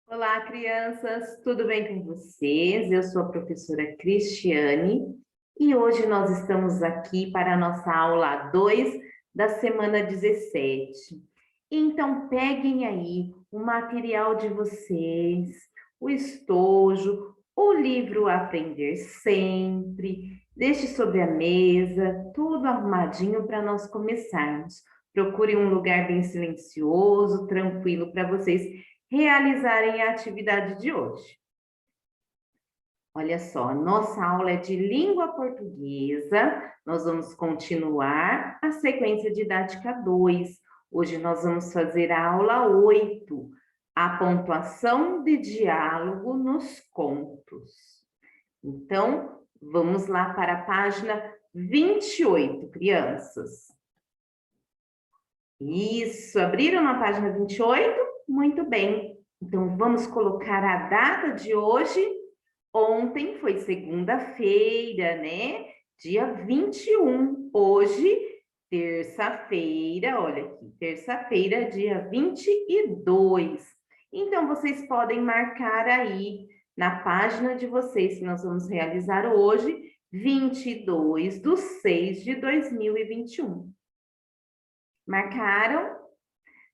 Olá, crianças, tudo bem com vocês? Eu sou a professora Cristiane e hoje nós estamos aqui para a nossa aula 2 da semana 17. Então, peguem aí o material de vocês, o estojo, o livro Aprender Sempre, deixe sobre a mesa, tudo arrumadinho para nós começarmos. Procure um lugar bem silencioso, tranquilo para vocês realizarem a atividade de hoje. Olha só, nossa aula é de língua portuguesa, nós vamos continuar a sequência didática 2. Hoje nós vamos fazer a aula 8, a pontuação de diálogo nos contos. Então, vamos lá para a página 28, crianças. Isso, abriram na página 28? Muito bem. Então, vamos colocar a data de hoje. Ontem foi segunda-feira, né? Dia 21. Hoje, terça-feira, olha aqui, terça-feira, dia 22. Então, vocês podem marcar aí na página de vocês que nós vamos realizar hoje, 22/6/2021. Marcaram?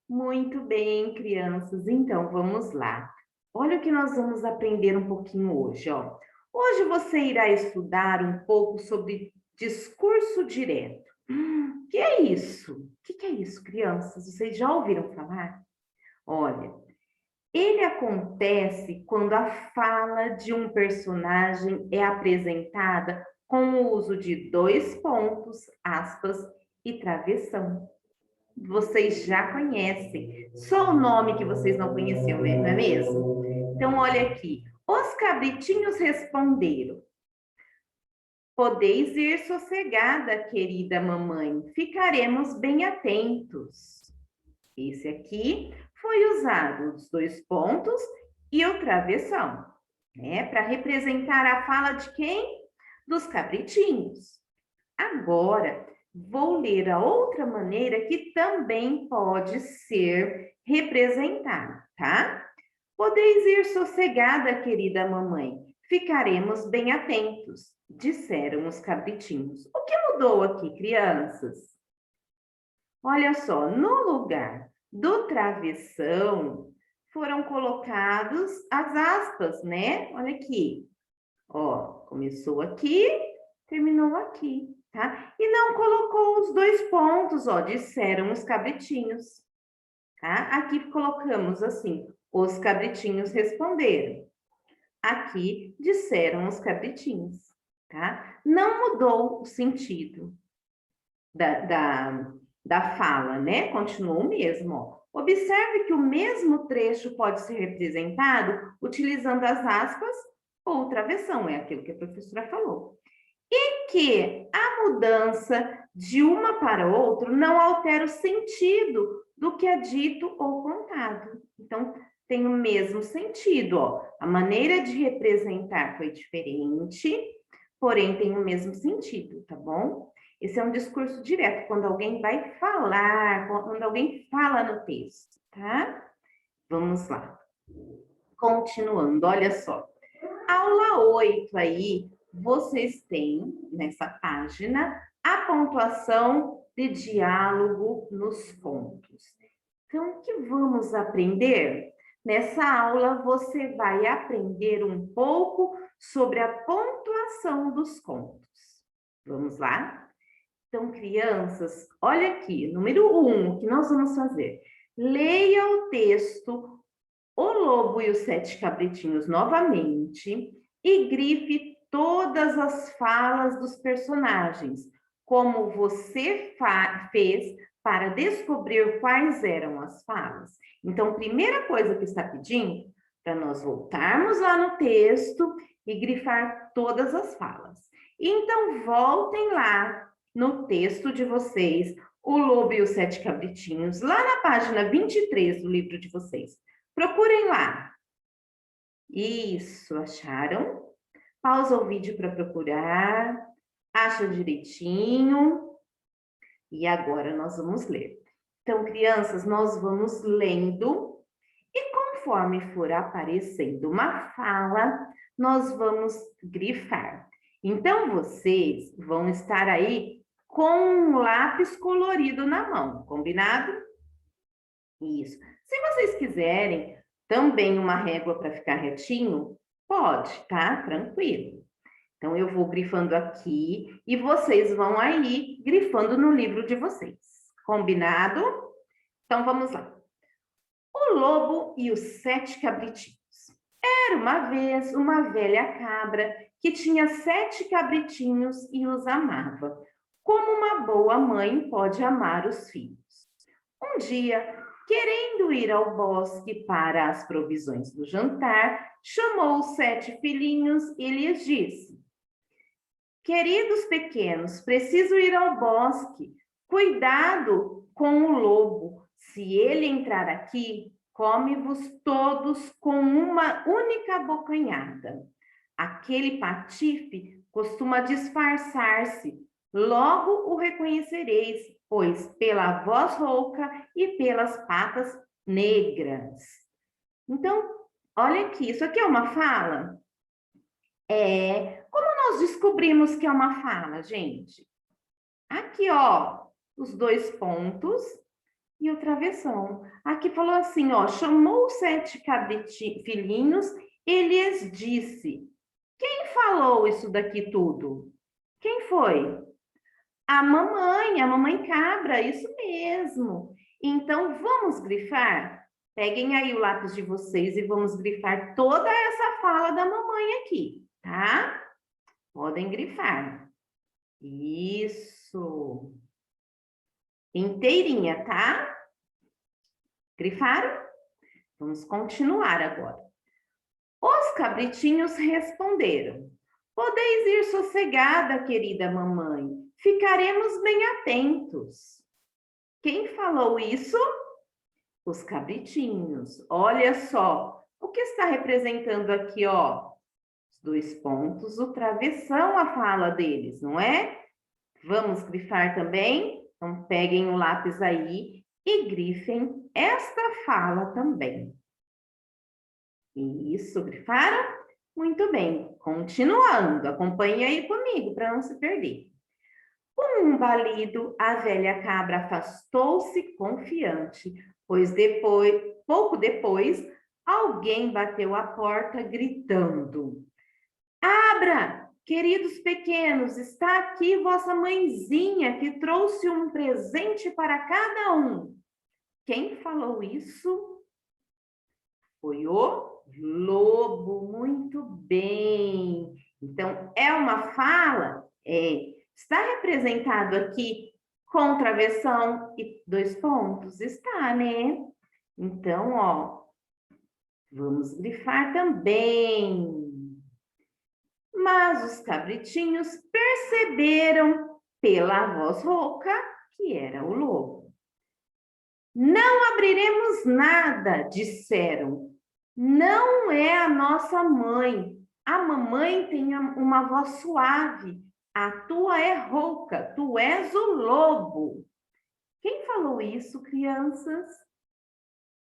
Muito bem, crianças. Então, vamos lá. Olha o que nós vamos aprender um pouquinho hoje, ó. Hoje você irá estudar um pouco sobre discurso direto. Que é isso? O que é isso, crianças? Vocês já ouviram falar? Olha, ele acontece quando a fala de um personagem é apresentada com o uso de dois pontos, aspas e travessão. Vocês já conhecem. Só o nome que vocês não conheciam, não é mesmo? Então, olha aqui. Os cabritinhos responderam: podeis ir sossegada, querida mamãe. Ficaremos bem atentos. Esse aqui foi usado os dois pontos e o travessão, né? Para representar a fala de quem? Dos cabritinhos. Agora, vou ler a outra maneira que também pode ser representada, tá? Podeis ir sossegada, querida mamãe. Ficaremos bem atentos, disseram os cabritinhos. O que mudou aqui, crianças? Olha só, no lugar do travessão foram colocados as aspas, né? Olha aqui. Ó, começou aqui, terminou aqui, tá? E não colocou os dois pontos, ó, disseram os cabritinhos, tá? Aqui colocamos assim, os cabritinhos responderam. Aqui disseram os cabritinhos, tá? Não mudou o sentido da fala, né? Continuou o mesmo, ó. Observe que o mesmo trecho pode ser representado utilizando as aspas ou travessão, é aquilo que a professora falou. E que a mudança de uma para outra não altera o sentido do que é dito ou contado. Então, tem o mesmo sentido, ó. A maneira de representar foi diferente, porém tem o mesmo sentido, tá bom? Esse é um discurso direto, quando alguém vai falar, quando alguém fala no texto, tá? Vamos lá. Continuando, olha só. Aula 8 aí, vocês têm nessa página a pontuação de diálogo nos contos. Então, o que vamos aprender? Nessa aula, você vai aprender um pouco sobre a pontuação dos contos. Vamos lá? Então, crianças, olha aqui, número 1, o que nós vamos fazer? Leia o texto O Lobo e os Sete Cabritinhos novamente e grife todas as falas dos personagens, como você fez para descobrir quais eram as falas. Então, primeira coisa que está pedindo, para nós voltarmos lá no texto e grifar todas as falas. Então, voltem lá no texto de vocês, O Lobo e os Sete Cabritinhos, lá na página 23 do livro de vocês. Procurem lá. Isso, acharam? Pausa o vídeo para procurar. Acha direitinho. E agora nós vamos ler. Então, crianças, nós vamos lendo. E Conforme for aparecendo uma fala, nós vamos grifar. Então, vocês vão estar aí com um lápis colorido na mão, combinado? Isso. Se vocês quiserem também uma régua para ficar retinho, pode, tá? Tranquilo. Então, eu vou grifando aqui e vocês vão aí grifando no livro de vocês. Combinado? Então, vamos lá. O lobo e os 7 cabritinhos. Era uma vez uma velha cabra que tinha 7 cabritinhos e os amava, como uma boa mãe pode amar os filhos. Um dia, querendo ir ao bosque para as provisões do jantar, chamou os 7 filhinhos e lhes disse: queridos pequenos, preciso ir ao bosque. Cuidado com o lobo. Se ele entrar aqui, come-vos todos com uma única bocanhada. Aquele patife costuma disfarçar-se. Logo o reconhecereis, pois pela voz rouca e pelas patas negras. Então, olha aqui, isso aqui é uma fala? Como nós descobrimos que é uma fala, gente? Aqui, ó, os 2 pontos e o travessão. Aqui falou assim, ó, chamou os 7 filhinhos e lhes disse. Quem falou isso daqui tudo? Quem foi? A mamãe cabra, isso mesmo. Então, vamos grifar? Peguem aí o lápis de vocês e vamos grifar toda essa fala da mamãe aqui, tá? Podem grifar. Isso. Inteirinha, tá? Grifaram? Vamos continuar agora. Os cabritinhos responderam: podeis ir sossegada, querida mamãe. Ficaremos bem atentos. Quem falou isso? Os cabritinhos. Olha só, o que está representando aqui, ó? Os 2 pontos, o travessão, a fala deles, não é? Vamos grifar também? Então, peguem o lápis aí e grifem esta fala também. Isso, grifaram? Muito bem. Continuando, acompanhe aí comigo para não se perder. Com um balido, a velha cabra afastou-se confiante, pois pouco depois, alguém bateu a porta gritando: abra, queridos pequenos, está aqui vossa mãezinha que trouxe um presente para cada um. Quem falou isso? Foi o lobo. Muito bem. Então, é uma fala? Está representado aqui com travessão e 2 pontos? Está, né? Então, ó, vamos grifar também. Mas os cabritinhos perceberam pela voz rouca que era o lobo. Não abriremos nada, disseram. Não é a nossa mãe. A mamãe tem uma voz suave. A tua é rouca, tu és o lobo. Quem falou isso, crianças?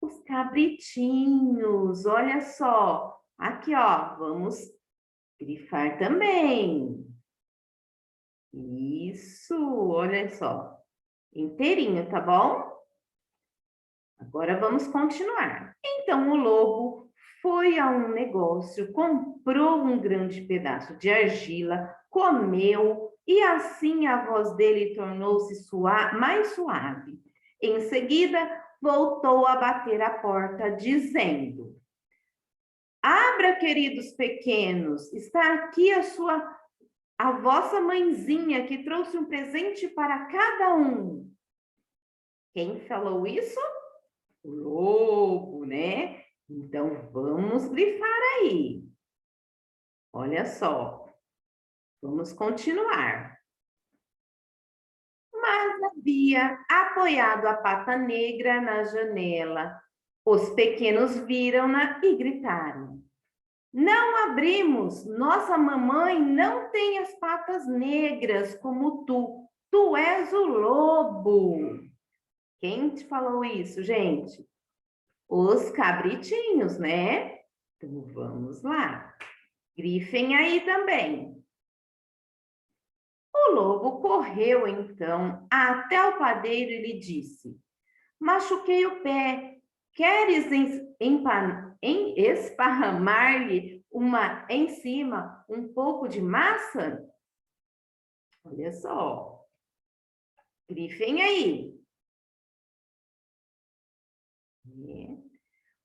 Os cabritinhos, olha só. Aqui, ó, vamos grifar também. Isso, olha só. Inteirinho, tá bom? Agora vamos continuar. Então o lobo foi a um negócio, comprou um grande pedaço de argila, comeu e assim a voz dele tornou-se mais suave. Em seguida, voltou a bater a porta, dizendo: abra, queridos pequenos, está aqui a vossa mãezinha que trouxe um presente para cada um. Quem falou isso? O lobo, né? Então, vamos grifar aí. Olha só. Vamos continuar. Mas havia apoiado a pata negra na janela. Os pequenos viram-na e gritaram: não abrimos, nossa mamãe não tem as patas negras como tu. Tu és o lobo. Quem te falou isso, gente? Os cabritinhos, né? Então, vamos lá. Grifem aí também. O lobo correu, então, até o padeiro e lhe disse: machuquei o pé. Queres esparramar-lhe em cima um pouco de massa? Olha só. Grifem aí.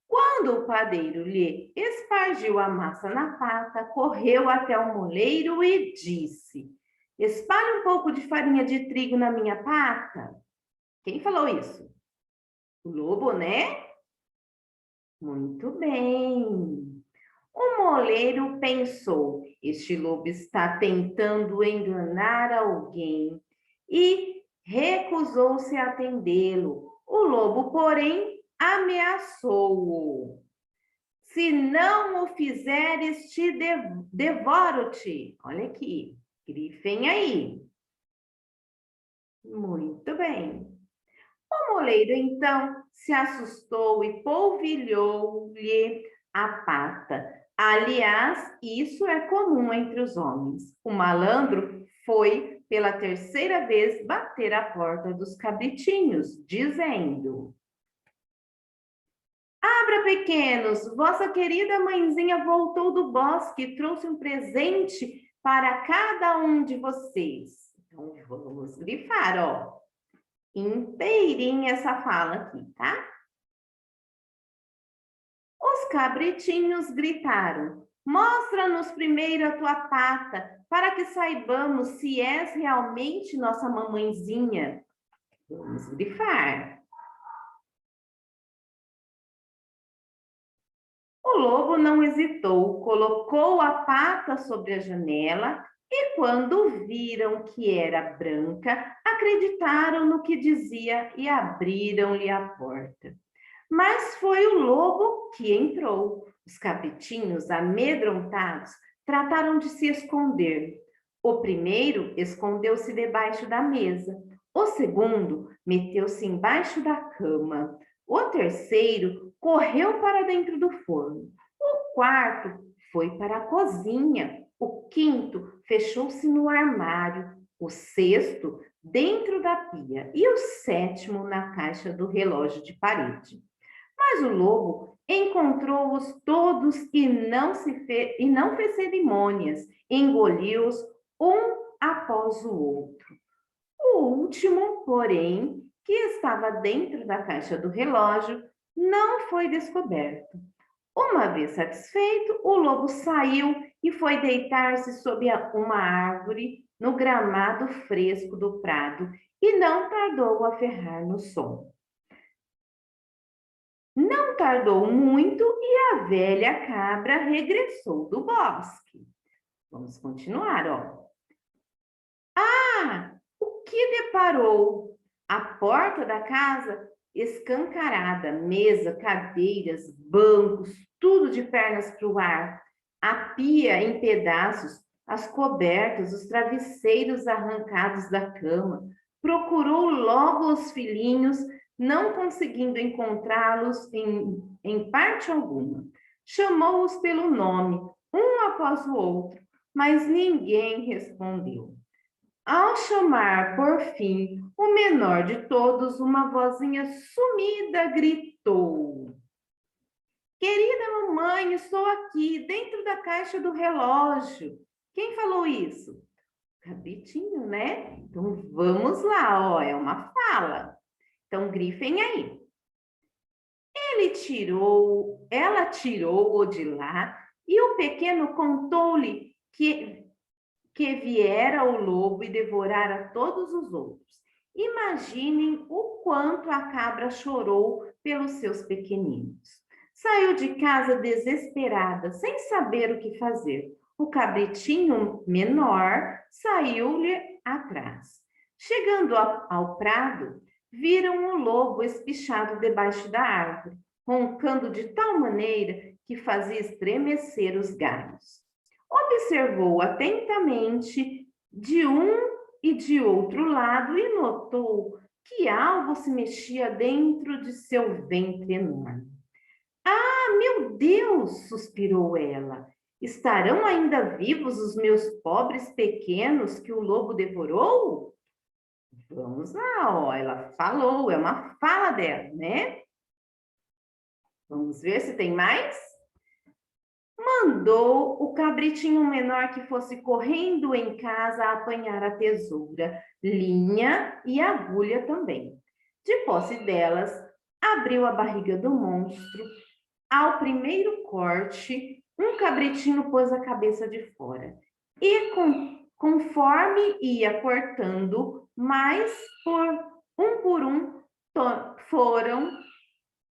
Quando o padeiro lhe espargiu a massa na pata, correu até o moleiro e disse: espalhe um pouco de farinha de trigo na minha pata. Quem falou isso? O lobo, né? Muito bem. O moleiro pensou: este lobo está tentando enganar alguém e recusou-se a atendê-lo. O lobo, porém, ameaçou-o: se não o fizeres, devoro-te. Olha aqui, grifem aí. Muito bem. O moleiro, então, se assustou e polvilhou-lhe a pata. Aliás, isso é comum entre os homens. O malandro foi, pela terceira vez, bater à porta dos cabritinhos, dizendo: abra, pequenos, vossa querida mãezinha voltou do bosque e trouxe um presente para cada um de vocês. Então, vamos grifar, ó. Inteirinha essa fala aqui, tá? Os cabritinhos gritaram: mostra-nos primeiro a tua pata, para que saibamos se és realmente nossa mamãezinha. Vamos grifar. O lobo não hesitou, colocou a pata sobre a janela e, quando viram que era branca, acreditaram no que dizia e abriram-lhe a porta. Mas foi o lobo que entrou. Os cabritinhos, amedrontados, trataram de se esconder. O primeiro escondeu-se debaixo da mesa. O segundo meteu-se embaixo da cama. O terceiro correu para dentro do forno. O quarto foi para a cozinha. O quinto fechou-se no armário. O sexto dentro da pia. E o sétimo na caixa do relógio de parede. Mas o lobo encontrou-os todos e não fez cerimônias, engoliu-os um após o outro. O último, porém, que estava dentro da caixa do relógio, não foi descoberto. Uma vez satisfeito, o lobo saiu e foi deitar-se sob uma árvore no gramado fresco do prado e não tardou a ferrar no sono. Não tardou muito e a velha cabra regressou do bosque. Vamos continuar, ó. Ah, o que deparou? A porta da casa escancarada, mesa, cadeiras, bancos, tudo de pernas para o ar. A pia em pedaços, as cobertas, os travesseiros arrancados da cama. Procurou logo os filhinhos, não conseguindo encontrá-los em parte alguma. Chamou-os pelo nome, um após o outro, mas ninguém respondeu. Ao chamar, por fim, o menor de todos, uma vozinha sumida gritou: querida mamãe, estou aqui, dentro da caixa do relógio. Quem falou isso? Cabritinho, né? Então, vamos lá, ó, é uma fala. Então, grifem aí. Ela tirou-o de lá e o pequeno contou-lhe que viera o lobo e devorara todos os outros. Imaginem o quanto a cabra chorou pelos seus pequeninos. Saiu de casa desesperada, sem saber o que fazer. O cabritinho menor saiu-lhe atrás. Chegando ao prado, viram o lobo espichado debaixo da árvore, roncando de tal maneira que fazia estremecer os galhos. Observou atentamente de um e de outro lado e notou que algo se mexia dentro de seu ventre enorme. Meu Deus, suspirou ela. Estarão ainda vivos os meus pobres pequenos que o lobo devorou? Vamos lá, ó, ela falou, é uma fala dela, né? Vamos ver se tem mais? Mandou o cabritinho menor que fosse correndo em casa a apanhar a tesoura, linha e agulha também. De posse delas, abriu a barriga do monstro. Ao primeiro corte, um cabritinho pôs a cabeça de fora. E conforme ia cortando, mais por um, foram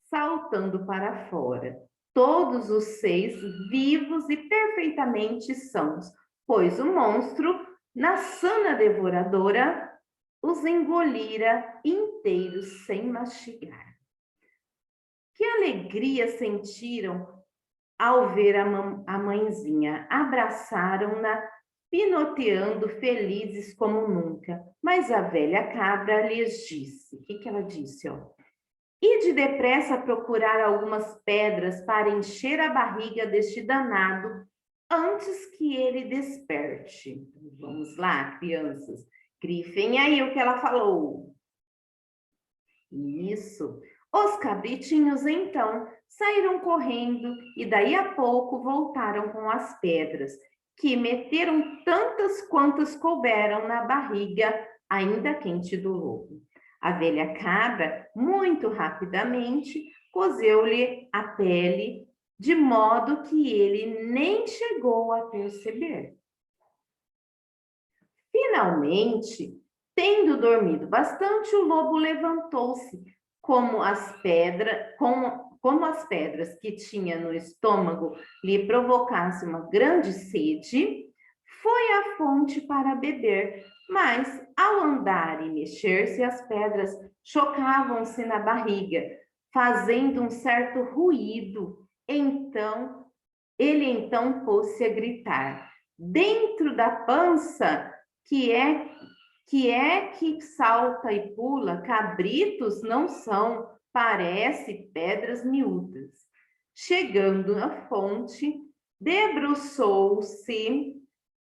saltando para fora. Todos os 6 vivos e perfeitamente sãos, pois o monstro, na sana devoradora, os engolira inteiros sem mastigar. Que alegria sentiram ao ver a mãezinha. Abraçaram-na, pinoteando felizes como nunca. Mas a velha cabra lhes disse, o que ela disse, ó? Ide depressa procurar algumas pedras para encher a barriga deste danado antes que ele desperte. Vamos lá, crianças. Grifem aí o que ela falou. Isso. Os cabritinhos, então, saíram correndo e daí a pouco voltaram com as pedras, que meteram tantas quantas couberam na barriga ainda quente do lobo. A velha cabra, muito rapidamente, cozeu-lhe a pele, de modo que ele nem chegou a perceber. Finalmente, tendo dormido bastante, o lobo levantou-se, como as pedras que tinha no estômago lhe provocasse uma grande sede, foi à fonte para beber, mas ao andar e mexer-se, as pedras chocavam-se na barriga, fazendo um certo ruído. Ele pôs-se a gritar. Dentro da pança, que salta e pula, cabritos não são, parece pedras miúdas. Chegando à fonte, debruçou-se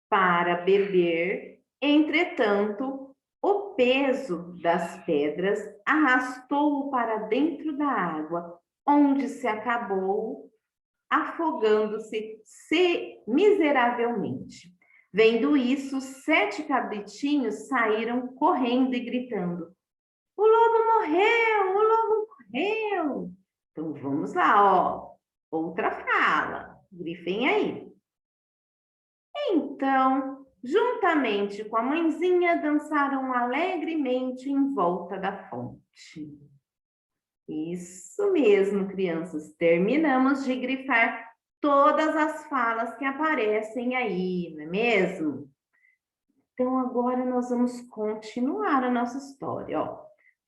para beber, entretanto, o peso das pedras arrastou-o para dentro da água, onde se acabou afogando-se miseravelmente. Vendo isso, 7 cabritinhos saíram correndo e gritando: o lobo morreu, o lobo morreu. Então vamos lá, ó. Outra fala. Grifem aí. Então, juntamente com a mãezinha, dançaram alegremente em volta da fonte. Isso mesmo, crianças. Terminamos de grifar todas as falas que aparecem aí, não é mesmo? Então, agora nós vamos continuar a nossa história, ó.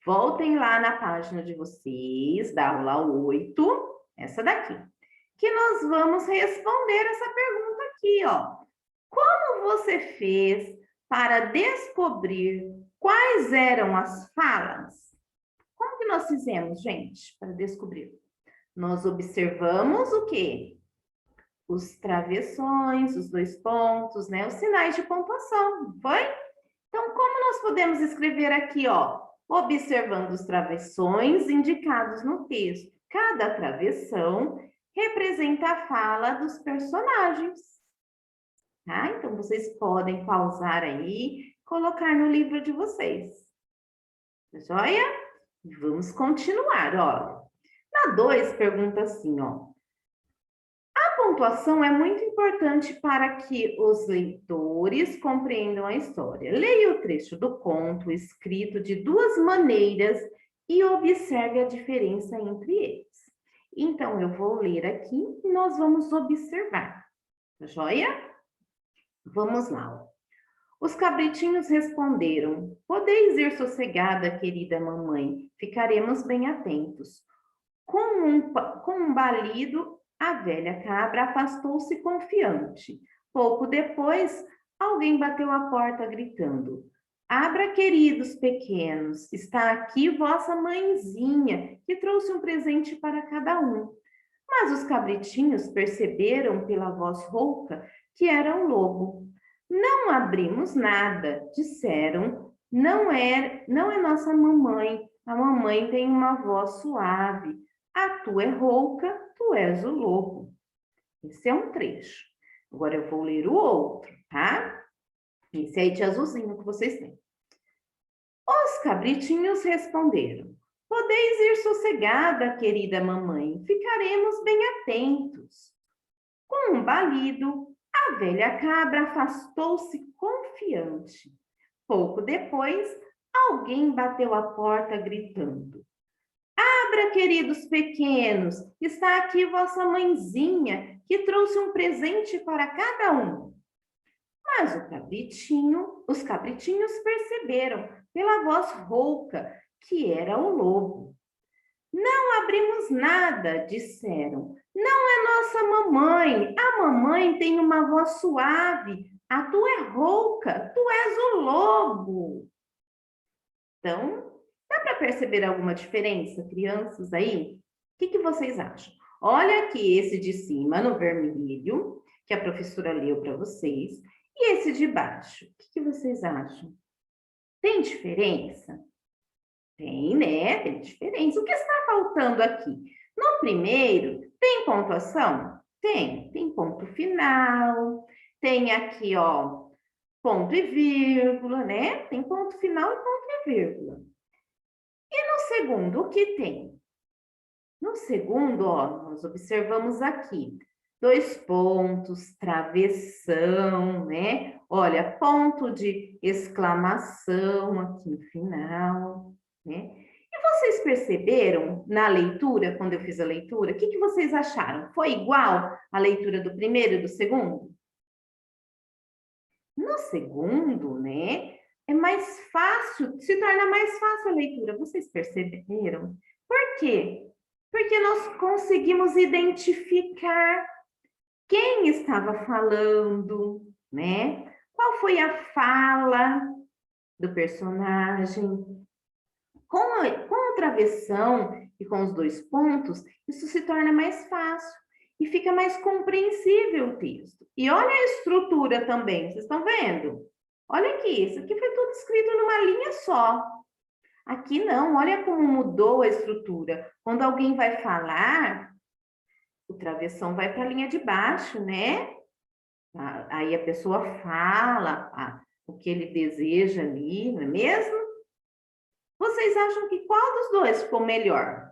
Voltem lá na página de vocês, da aula 8, essa daqui, que nós vamos responder essa pergunta aqui, ó. Como você fez para descobrir quais eram as falas? Como que nós fizemos, gente, para descobrir? Nós observamos o quê? Os travessões, os 2 pontos, né? Os sinais de pontuação, foi? Então, como nós podemos escrever aqui, ó? Observando os travessões indicados no texto. Cada travessão representa a fala dos personagens. Tá? Então, vocês podem pausar aí, colocar no livro de vocês. Tá joia? Vamos continuar, ó. Na 2, pergunta assim, ó. A pontuação é muito importante para que os leitores compreendam a história. Leia o trecho do conto escrito de 2 maneiras e observe a diferença entre eles. Então, eu vou ler aqui e nós vamos observar. Tá joia? Vamos lá. Os cabritinhos responderam: podeis ir sossegada, querida mamãe, ficaremos bem atentos. Com um balido, a velha cabra afastou-se confiante. Pouco depois, alguém bateu à porta gritando: abra, queridos pequenos, está aqui vossa mãezinha, que trouxe um presente para cada um. Mas os cabritinhos perceberam pela voz rouca que era um lobo. Não abrimos nada, disseram. Não é nossa mamãe. A mamãe tem uma voz suave. A tua é rouca, tu és o lobo. Esse é um trecho. Agora eu vou ler o outro, tá? Esse aí de azulzinho que vocês têm. Os cabritinhos responderam: podeis ir sossegada, querida mamãe, ficaremos bem atentos. Com um balido, a velha cabra afastou-se confiante. Pouco depois, alguém bateu à porta gritando: abra, queridos pequenos, está aqui vossa mãezinha, que trouxe um presente para cada um. Mas os cabritinhos perceberam pela voz rouca que era o lobo. Não abrimos nada, disseram. Não é nossa mamãe. A mamãe tem uma voz suave. A tua é rouca. Tu és o lobo. Então, dá para perceber alguma diferença, crianças aí? O que vocês acham? Olha aqui esse de cima no vermelho, que a professora leu para vocês, e esse de baixo. O que vocês acham? Tem diferença? Tem, né? Tem diferença. O que está faltando aqui? No primeiro, tem pontuação? Tem ponto final, tem aqui, ó, ponto e vírgula, né? Tem ponto final e ponto e vírgula. E no segundo, o que tem? No segundo, ó, nós observamos aqui, 2 pontos, travessão, né? Olha, ponto de exclamação aqui no final, né? E vocês perceberam na leitura, quando eu fiz a leitura, o que vocês acharam? Foi igual a leitura do primeiro e do segundo? No segundo, né? É mais fácil, se torna mais fácil a leitura. Vocês perceberam? Por quê? Porque nós conseguimos identificar quem estava falando, né? Qual foi a fala do personagem? Com a travessão e com os 2 pontos, isso se torna mais fácil e fica mais compreensível o texto. E olha a estrutura também, vocês estão vendo? Olha aqui, isso aqui foi tudo escrito numa linha só. Aqui não, olha como mudou a estrutura. Quando alguém vai falar, o travessão vai para a linha de baixo, né? Aí a pessoa fala o que ele deseja ali, não é mesmo? Vocês acham que qual dos dois ficou melhor?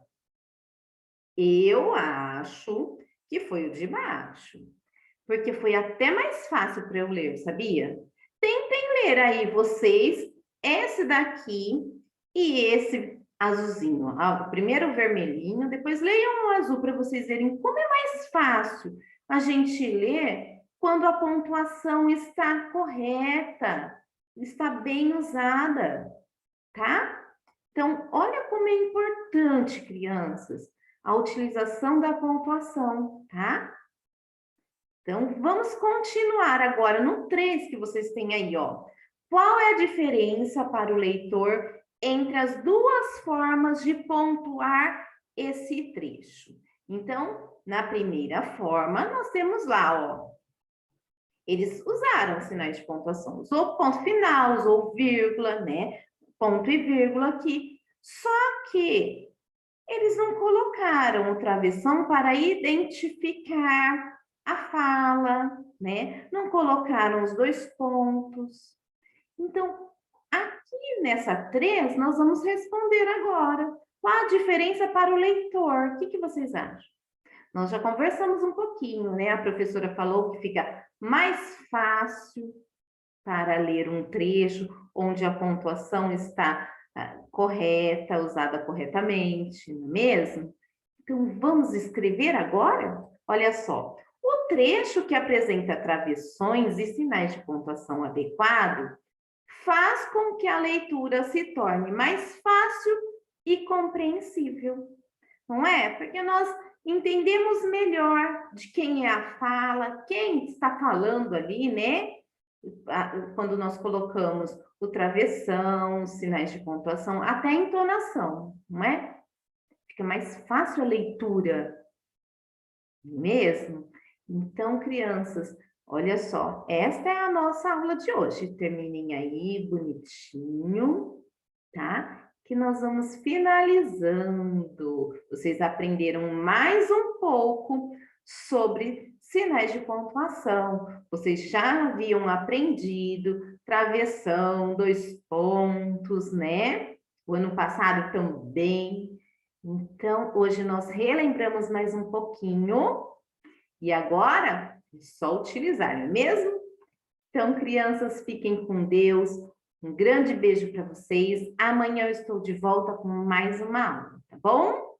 Eu acho que foi o de baixo, porque foi até mais fácil para eu ler, sabia? Tentem ler aí vocês esse daqui e esse azulzinho. O primeiro vermelhinho, depois leiam o azul para vocês verem como é mais fácil a gente ler quando a pontuação está correta, está bem usada, tá? Então, olha como é importante, crianças, a utilização da pontuação, tá? Então, vamos continuar agora no 3 que vocês têm aí, ó. Qual é a diferença para o leitor entre as duas formas de pontuar esse trecho? Então, na primeira forma, nós temos lá, ó. Eles usaram sinais de pontuação, usou ponto final, usou vírgula, né? Ponto e vírgula aqui. Só que eles não colocaram o travessão para identificar a fala, né? Não colocaram os 2 pontos. Então, aqui nessa 3, nós vamos responder agora. Qual a diferença para o leitor? O que vocês acham? Nós já conversamos um pouquinho, né? A professora falou que fica mais fácil para ler um trecho onde a pontuação está correta, usada corretamente, não é mesmo? Então, vamos escrever agora? Olha só, o trecho que apresenta travessões e sinais de pontuação adequado faz com que a leitura se torne mais fácil e compreensível, não é? Porque nós entendemos melhor de quem é a fala, quem está falando ali, né? Quando nós colocamos o travessão, os sinais de pontuação, até a entonação, não é? Fica mais fácil a leitura. mesmo? Então, crianças, olha só, esta é a nossa aula de hoje. Terminem aí bonitinho, tá? Que nós vamos finalizando. Vocês aprenderam mais um pouco sobre sinais de pontuação. Vocês já haviam aprendido travessão, dois pontos, né? O ano passado também. Então, hoje nós relembramos mais um pouquinho e agora é só utilizar, não é mesmo? Então, crianças, fiquem com Deus. Um grande beijo para vocês. Amanhã eu estou de volta com mais uma aula, tá bom?